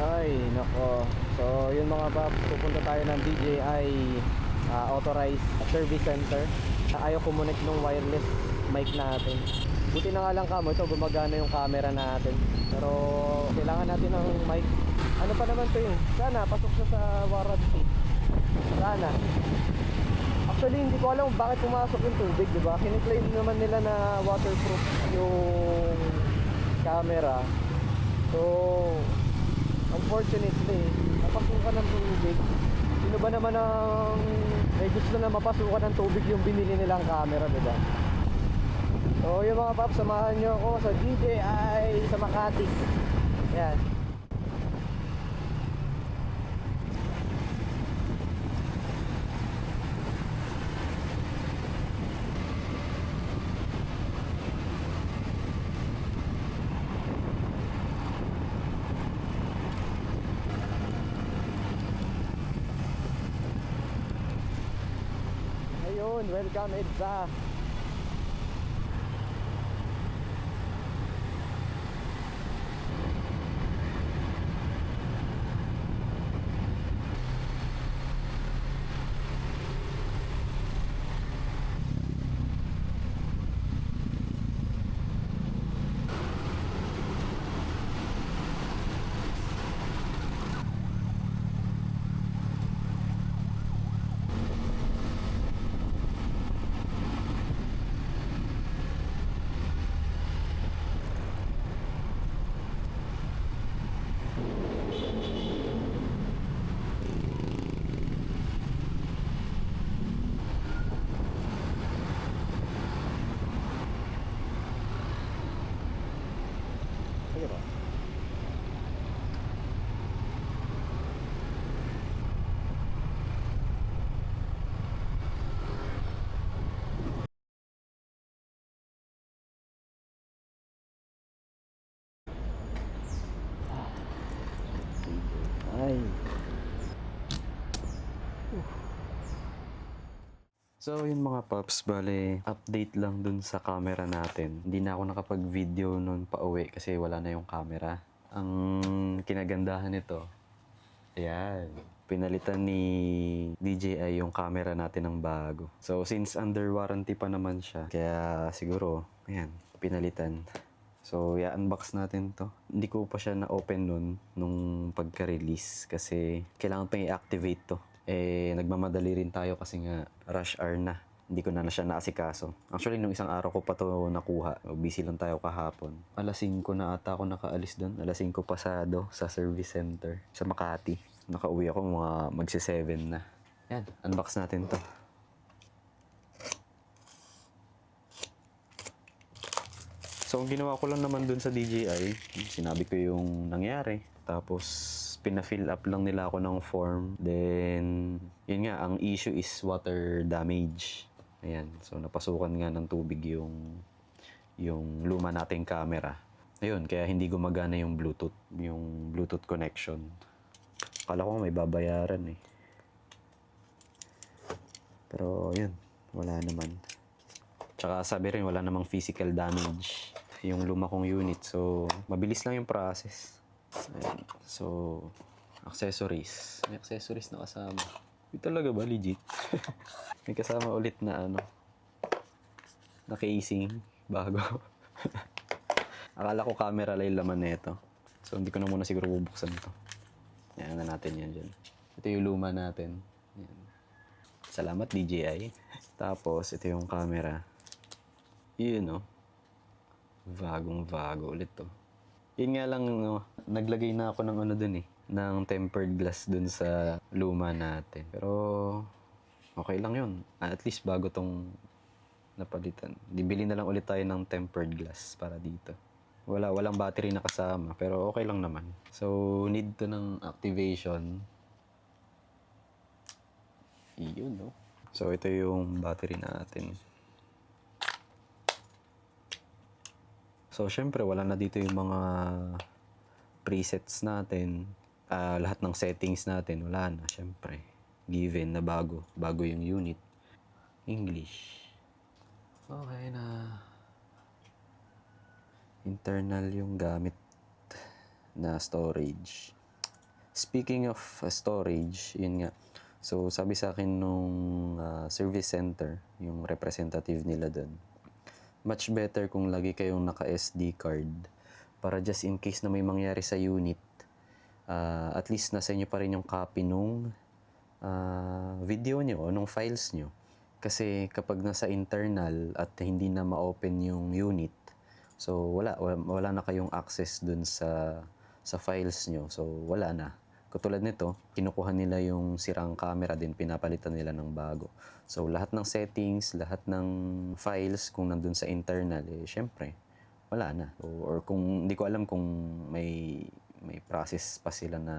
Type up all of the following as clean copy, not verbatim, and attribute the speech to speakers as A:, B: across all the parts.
A: Ay, nako. So, yun mga paps, pupunta tayo ng DJI authorized service center. Ayaw kumonek nung wireless mic natin. Buti na nga lang kamo, ito gumagana yung camera natin. Pero kailangan natin ng mic. Ano pa naman to yun? Sana, pasok na sa warranty. Sana. Actually, hindi ko alam bakit pumasok yung tubig, di ba? Kiniklaim naman nila na waterproof yung camera. So, unfortunately, napasukan ng tubig. Sino ba naman ang may gusto na mapasukan ng tubig yung binili nilang camera, di ba? So, yung mga paps, samahan nyo ako sa DJI sa Makati. Yan. Ayun, welcome EDSA. Sige ba? Ay.
B: So yun mga paps, bale update lang dun sa camera natin. Hindi na ako nakapag-video nun pa uwi kasi wala na yung camera. Ang kinagandahan nito, ayan, pinalitan ni DJI yung camera natin ng bago. So since under warranty pa naman siya, kaya siguro, ayan, pinalitan. So, i-unbox natin to. Hindi ko pa siya na-open nun nung pagka-release kasi kailangan pa i-activate to. Eh, nagmamadali rin tayo kasi nga rush hour na. Hindi ko na siya naasikaso. Actually, nung isang araw ko pa to nakuha. Busy lang tayo kahapon. Alas 5 na ata ako nakaalis doon. Alas 5 pasado sa service center sa Makati. Nakauwi ako mga magsi-7 na. Yan, unbox natin to. So, ang ginawa ko lang naman dun sa DJI, sinabi ko yung nangyari. Tapos, pina-fill up lang nila ako ng form. Then, yun nga, ang issue is water damage. Ayan, so napasukan nga ng tubig yung luma nating camera. Ayun, kaya hindi gumagana yung Bluetooth connection. Akala ko may babayaran eh. Pero, yun, wala naman. Tsaka sabi rin, wala namang physical damage yung luma kong unit. So, mabilis lang yung process. Ayan. So, accessories. May accessories na kasama. Ito talaga ba? Legit? May kasama ulit na na casing. Bago. Akala ko camera lang yung laman nito. So, hindi ko na muna siguro bubuksan ito. Ayan na natin yan dyan. Ito yung luma natin. Ayan. Salamat DJI. Tapos, ito yung camera. Yun, no? Bagong-bago ulit to. Yun nga lang, no, naglagay na ako ng dun eh, ng tempered glass dun sa luma natin. Pero, okay lang yun. At least bago tong napalitan. Bibili na lang ulit tayo ng tempered glass para dito. Walang battery na kasama, pero okay lang naman. So, need to ng activation. Yun, no? So, ito yung battery natin. So, syempre, wala na dito yung mga presets natin. Lahat ng settings natin, wala na, syempre. Given na bago yung unit. English. Okay na. Internal yung gamit na storage. Speaking of storage, yun nga. So, sabi sa akin nung service center, yung representative nila doon, much better kung lagi kayong naka-SD card para just in case na may mangyari sa unit, at least nasa inyo pa rin yung copy nung video nyo o nung files nyo. Kasi kapag nasa internal at hindi na ma-open yung unit, so wala na kayong access dun sa files nyo. So wala na. Katulad nito, kinukuha nila yung sirang camera din, pinapalitan nila ng bago. So lahat ng settings, lahat ng files kung nandun sa internal, syempre, wala na. Or kung hindi ko alam kung may process pa sila na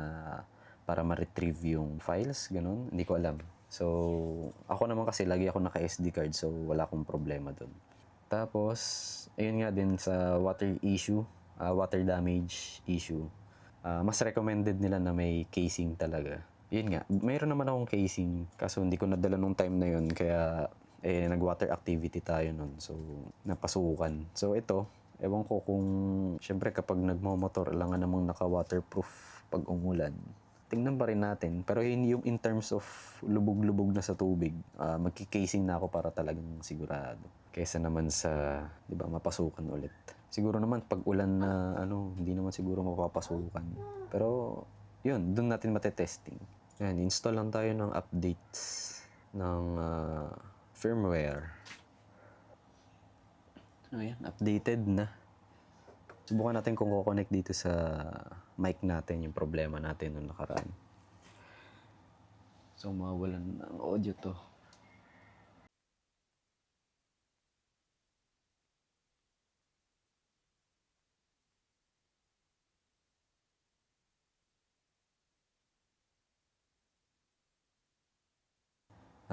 B: para ma-retrieve yung files, ganun. Hindi ko alam. So, ako naman kasi lagi ako naka-SD card, so wala akong problema dun. Tapos, ayun nga din sa water damage issue. Mas recommended nila na may casing talaga. Yun nga, mayroon naman akong casing, kaso hindi ko nadala nung time na yun, kaya nag-water activity tayo nun. So, napasukan. So, ito, ewan ko kung, syempre kapag nagmamotor, kailangan namang naka-waterproof pag umulan. Tingnan pa rin natin. Pero yung in terms of lubog-lubog na sa tubig, magki-casing na ako para talagang sigurado. Kaysa naman sa, di ba, mapasukan ulit. Siguro naman pag ulan na, hindi naman siguro mapapasukan. Pero, yun, dun natin matetesting. Yan, install lang tayo ng updates ng firmware. Ayan, updated na. Subukan natin kung kukonect dito sa mic natin yung problema natin nung nakaraan. So, mawawalan ng audio to.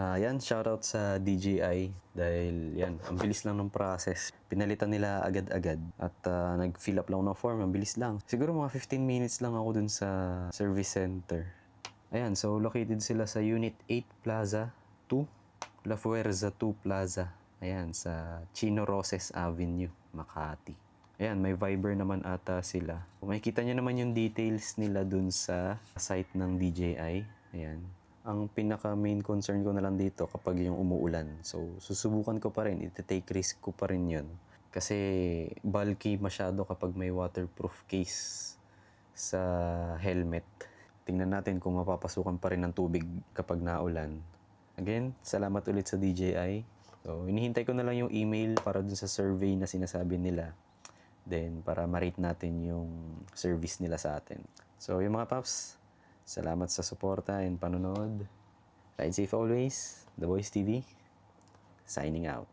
B: Yan, shoutout sa DJI dahil yan, ang bilis lang ng process. Pinalitan nila agad-agad at nag-fill up lang ng form, ang bilis lang. Siguro mga 15 minutes lang ako dun sa service center. Ayan, so located sila sa Unit 8 Plaza 2, La Fuerza 2 Plaza. Ayan, sa Chino Roses Avenue, Makati. Ayan, may Viber naman ata sila. Kung makikita nyo naman yung details nila dun sa site ng DJI. Ayan. Ang pinaka main concern ko na lang dito kapag yung umuulan. So, susubukan ko pa rin. Iti-take risk ko pa rin yun. Kasi bulky masyado kapag may waterproof case sa helmet. Tingnan natin kung mapapasukan pa rin ng tubig kapag naulan. Again, salamat ulit sa DJI. So, hinihintay ko na lang yung email para dun sa survey na sinasabi nila. Then, para ma-rate natin yung service nila sa atin. So, yung mga paps, salamat sa suporta and panonood. Ride safe always. The Voice TV, signing out.